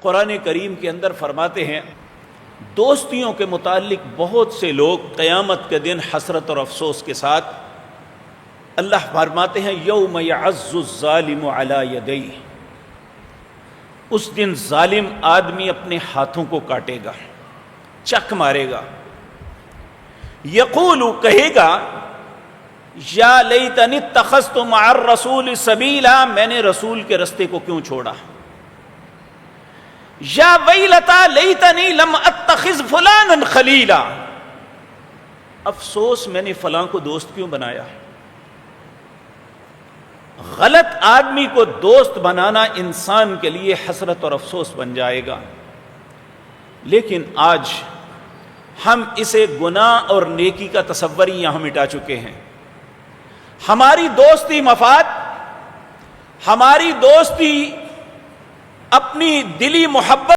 قرآن کریم کے اندر فرماتے ہیں دوستیوں کے متعلق بہت سے لوگ قیامت کے دن حسرت اور افسوس کے ساتھ اللہ فرماتے ہیں یوم یعض الظالم علی یدیہ، اس دن ظالم آدمی اپنے ہاتھوں کو کاٹے گا، چک مارے گا، یقول کہے گا یا لیتنی اتخذت مع الرسول سبیلا، میں نے رسول کے رستے کو کیوں چھوڑا، یا ویلتا لیتنی لم اتخذ فلانا خلیلا، افسوس میں نے فلاں کو دوست کیوں بنایا۔ غلط آدمی کو دوست بنانا انسان کے لیے حسرت اور افسوس بن جائے گا، لیکن آج ہم اسے گناہ اور نیکی کا تصور ہی یہاں مٹا چکے ہیں۔ ہماری دوستی مفاد، ہماری دوستی اپنی دلی محبت